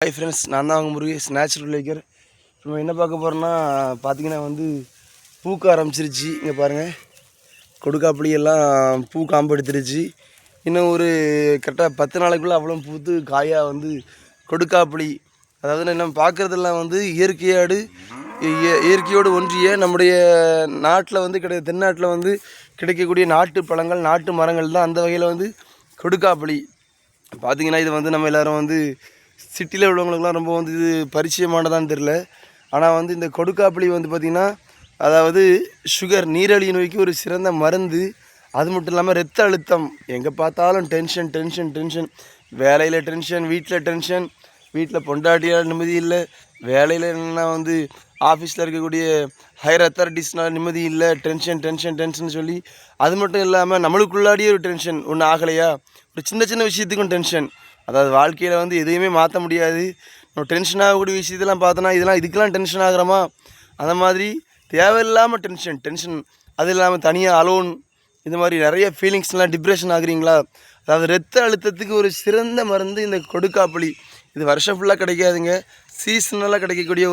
Hi friends, நான் தான் அவங்க முருகேஷ் நேச்சுரல் லேக்கர். நம்ம என்ன பார்க்க போகிறோன்னா பார்த்தீங்கன்னா பூக்க ஆரம்பிச்சிருச்சு. இங்கே பாருங்கள், கொடுக்காப்புளி எல்லாம் பூ காம்பு எடுத்துருச்சு. இன்னும் ஒரு கரெக்டாக 10 நாளைக்குள்ளே அவ்வளோ பூத்து காயாக கொடுக்காப்புளி. அதாவது நம்ம பார்க்குறதெல்லாம் இயற்கையோடு ஒன்றிய நம்முடைய நாட்டில் தென்னாட்டில் கிடைக்கக்கூடிய நாட்டு பழங்கள், நாட்டு மரங்கள் தான். அந்த வகையில் கொடுக்காப்புளி பார்த்திங்கன்னா இது நம்ம எல்லோரும் சிட்டியில் உள்ளவங்களுக்குலாம் ரொம்ப இது பரிச்சயமானதான்னு தெரில. ஆனால் இந்த கொடுக்காப்புளி பார்த்திங்கன்னா, அதாவது சுகர், நீரிழிவு நோய்க்கு ஒரு சிறந்த மருந்து. அது மட்டும் இல்லாமல் இரத்த அழுத்தம், எங்கே பார்த்தாலும் டென்ஷன் டென்ஷன் டென்ஷன், வேலையில் டென்ஷன், வீட்டில் டென்ஷன், வீட்டில் பொண்டாட்டியால் நிம்மதி இல்லை, வேலையில் என்னென்னா ஆஃபீஸில் இருக்கக்கூடிய ஹையர் அத்தாரிட்டிஸ்னால் நிம்மதி இல்லை, டென்ஷன் டென்ஷன் டென்ஷன் சொல்லி. அது மட்டும் இல்லாமல் நம்மளுக்குள்ளாடியே ஒரு டென்ஷன், ஒன்று ஆகலையா, ஒரு சின்ன சின்ன விஷயத்துக்கும் டென்ஷன். அதாவது வாழ்க்கையில் எதையுமே மாற்ற முடியாது. நம்ம டென்ஷன் ஆகக்கூடிய விஷயத்தெல்லாம் பார்த்தோன்னா இதுக்கெல்லாம் டென்ஷன் ஆகிறோமா, அந்த மாதிரி தேவையில்லாமல் டென்ஷன். அது இல்லாமல் தனியாக அலோன், இந்த மாதிரி நிறைய ஃபீலிங்ஸ்லாம், டிப்ரெஷன் ஆகுறீங்களா, அதாவது இரத்த அழுத்தத்துக்கு ஒரு சிறந்த மருந்து இந்த கொடுக்காப்புளி. இது வருஷம் ஃபுல்லாக கிடைக்காதுங்க, சீசனலாக கிடைக்கக்கூடிய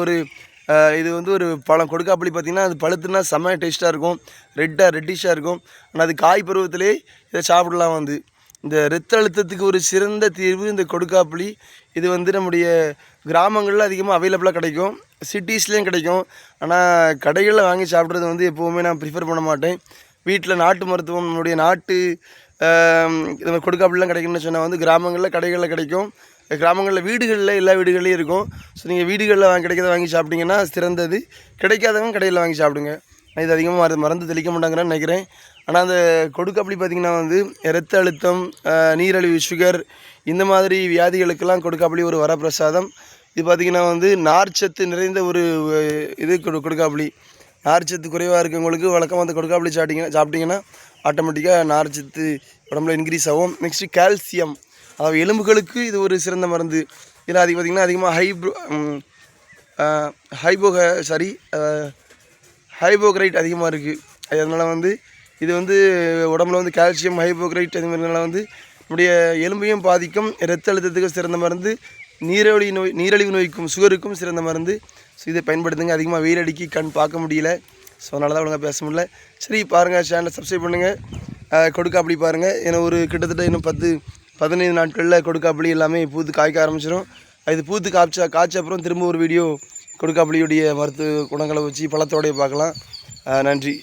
இது ஒரு பழம். கொடுக்காப்புளி பார்த்திங்கன்னா அது பழுத்துனா செம்ம டேஸ்ட்டாக இருக்கும், ரெட்டிஷாக இருக்கும். ஆனால் அது காய் பருவத்திலே இதை சாப்பிடலாம். இந்த இரத்த அழுத்தத்துக்கு ஒரு சிறந்த தீர்வு இந்த கொடுக்காப்புளி. இது நம்முடைய கிராமங்களில் அதிகமாக அவைலபிளாக கிடைக்கும், சிட்டிஸ்லேயும் கிடைக்கும். ஆனால் கடைகளில் வாங்கி சாப்பிட்றது எப்போவுமே நான் ப்ரிஃபர் பண்ண மாட்டேன். வீட்டில் நாட்டு மருத்துவம், நம்முடைய நாட்டு இது மாதிரி கொடுக்காப்புளிலாம் கிடைக்கும்னு சொன்னால் கிராமங்களில், கடைகளில் கிடைக்கும். கிராமங்களில், வீடுகளில், எல்லா வீடுகள்லையும் இருக்கும். ஸோ நீங்கள் வீடுகளில் கிடைக்கிறத வாங்கி சாப்பிட்டிங்கன்னா சிறந்தது. கிடைக்காதவங்க கடையில் வாங்கி சாப்பிடுங்க. இது அதிகமாக மருந்து தெளிக்க மாட்டாங்கிறான்னு நினைக்கிறேன். ஆனால் அந்த கொடுக்காப்புளி பார்த்திங்கன்னா இரத்த அழுத்தம், நீரிழிவு, சுகர், இந்த மாதிரி வியாதிகளுக்கெல்லாம் கொடுக்காப்புளி ஒரு வரப்பிரசாதம். இது பார்த்திங்கன்னா நார்ச்சத்து நிறைந்த கொடுக்காப்புளி. நார்ச்சத்து குறைவாக இருக்கவங்களுக்கு வழக்கமாக அந்த கொடுக்காப்புளி சாப்பிட்டிங்கன்னா ஆட்டோமேட்டிக்காக நார்ச்சத்து உடம்புல இன்க்ரீஸ் ஆகும். நெக்ஸ்ட்டு கால்சியம், அதாவது எலும்புகளுக்கு இது ஒரு சிறந்த மருந்து. இதில் பார்த்திங்கன்னா அதிகமாக ஹைபோக்ரைட் அதிகமாக இருக்குது. அதனால் இது உடம்புல கால்சியம், ஹைபோக்ரைட் அது மாதிரினால நம்முடைய எலும்பையும் பாதிக்கும். இரத்த அழுத்தத்துக்கு சிறந்த மருந்து, நீரிழிவு நோய்க்கும் சுகருக்கும் சிறந்த மருந்து. ஸோ இதை பயன்படுத்துங்க. அதிகமாக வெயில் அடிக்கி கண் பார்க்க முடியல, ஸோ அதனால தான் ஒழுங்காக பேச முடியல. சரி, பாருங்கள், சேனலை சப்ஸ்கிரைப் பண்ணுங்கள், கொடுக்காப்புளி பாருங்கள். ஏன்னா கிட்டத்தட்ட இன்னும் 10-15 நாட்களில் கொடுக்காப்புளி எல்லாமே பூத்து காய்க்க ஆரம்பிச்சிடும். இது பூத்து காய்ச்ச அப்புறம் திரும்ப ஒரு வீடியோ கொடுக்காப்புளியுடைய மருத்துவ குணங்களை வச்சு பழத்தோடைய பார்க்கலாம். நன்றி.